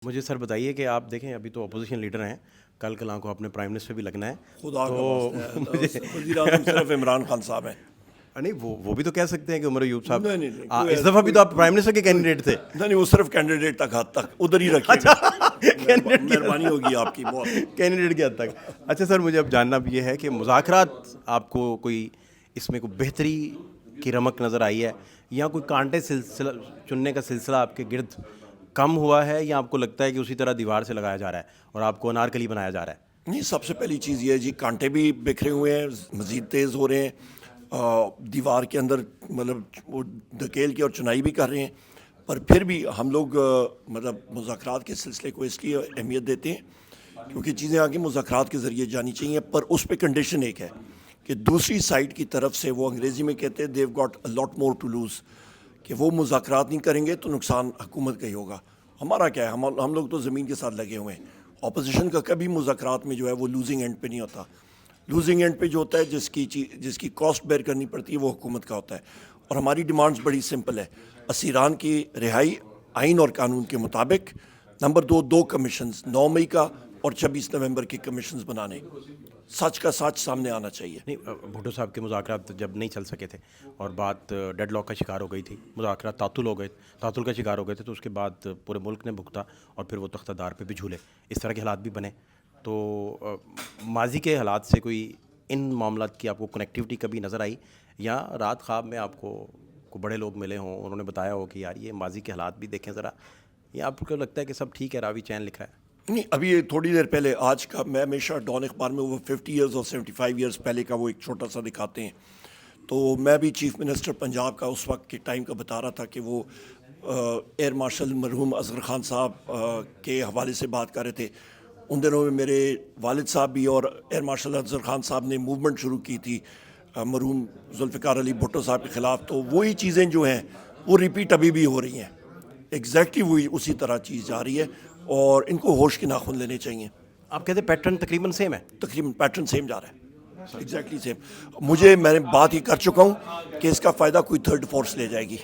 مجھے سر بتائیے کہ آپ دیکھیں ابھی تو اپوزیشن لیڈر ہیں, کل کل کو اپنے پرائم منسٹر بھی لگنا ہے. خدا کا تو واسطہ ہے, وزیر اعظم صرف عمران خان صاحب ہیں. نہیں وہ بھی تو کہہ سکتے ہیں کہ عمر ایوب صاحب نہیں, اس دفعہ بھی تو آپ پرائم منسٹر کے کینڈیڈیٹ تھے. نہیں, وہ صرف کینڈیڈیٹ تک حد تک ادھر ہی رکھیے گا. مہربانی ہوگی آپ کی بہت. کینڈیڈیٹ کی حد تک. اچھا سر, مجھے اب جاننا بھی یہ ہے کہ مذاکرات آپ کو کوئی اس میں کوئی بہتری کی رمق نظر آئی ہے, یا کوئی کانٹے سلسلہ چننے کا سلسلہ آپ کے گرد کم ہوا ہے, یا آپ کو لگتا ہے کہ اسی طرح دیوار سے لگایا جا رہا ہے اور آپ کو انارکلی بنایا جا رہا ہے؟ نہیں, سب سے پہلی چیز یہ ہے جی, کانٹے بھی بکھرے ہوئے ہیں, مزید تیز ہو رہے ہیں, دیوار کے اندر مطلب وہ دھکیل کے اور چنائی بھی کر رہے ہیں. پر پھر بھی ہم لوگ مطلب مذاکرات کے سلسلے کو اس لیے اہمیت دیتے ہیں کیونکہ چیزیں آگے مذاکرات کے ذریعے جانی چاہیے. پر اس پہ کنڈیشن ایک ہے کہ دوسری سائڈ کی طرف سے, وہ انگریزی میں کہتے ہیں they've got a lot more to lose, کہ وہ مذاکرات نہیں کریں گے تو نقصان حکومت کا ہی ہوگا. ہمارا کیا ہے, ہم لوگ تو زمین کے ساتھ لگے ہوئے ہیں. اپوزیشن کا کبھی مذاکرات میں جو ہے وہ لوزنگ اینڈ پہ نہیں ہوتا. لوزنگ اینڈ پہ جو ہوتا ہے, جس کی کاسٹ بیئر کرنی پڑتی ہے, وہ حکومت کا ہوتا ہے. اور ہماری ڈیمانڈز بڑی سمپل ہے. اسیران کی رہائی آئین اور قانون کے مطابق. نمبر 2 کمیشنز, 9 مئی کا اور 26 نومبر کے کمیشنز بنانے. سچ کا سچ سامنے آنا چاہیے. نہیں, بھٹو صاحب کے مذاکرات جب نہیں چل سکے تھے اور بات ڈیڈ لاک کا شکار ہو گئی تھی, مذاکرات تعطل کا شکار ہو گئے تھے, تو اس کے بعد پورے ملک نے بھگتا اور پھر وہ تختہ دار پہ بھی جھولے, اس طرح کے حالات بھی بنے. تو ماضی کے حالات سے کوئی ان معاملات کی آپ کو کنیکٹیوٹی کبھی نظر آئی, یا رات خواب میں آپ کو بڑے لوگ ملے ہوں, انہوں نے بتایا ہو کہ یار یہ ماضی کے حالات بھی دیکھیں ذرا, یا آپ کو لگتا ہے کہ سب ٹھیک ہے, راوی چین لکھ رہا ہے؟ نہیں, ابھی تھوڑی دیر پہلے, آج کا میں ہمیشہ ڈان اخبار میں وہ 50 ایئرز اور 75 ایئرز پہلے کا وہ ایک چھوٹا سا دکھاتے ہیں. تو میں بھی چیف منسٹر پنجاب کا اس وقت کے ٹائم کا بتا رہا تھا کہ وہ ایئر مارشل مرحوم اصغر خان صاحب کے حوالے سے بات کر رہے تھے. ان دنوں میں میرے والد صاحب بھی اور ایئر مارشل اصغر خان صاحب نے موومنٹ شروع کی تھی مرحوم ذوالفقار علی بھٹو صاحب کے خلاف. تو وہی چیزیں جو ہیں وہ ریپیٹ ابھی بھی ہو رہی ہیں. ایگزیکٹلی وہی اسی طرح چیز جا رہی ہے, اور ان کو ہوش کے ناخن لینے چاہیے. آپ کہتے ہیں پیٹرن تقریباً سیم ہے؟ تقریباً پیٹرن سیم جا رہا ہے, ایگزیکٹلی سیم. میں نے بات ہی کر چکا ہوں کہ اس کا فائدہ کوئی تھرڈ فورس لے جائے گی.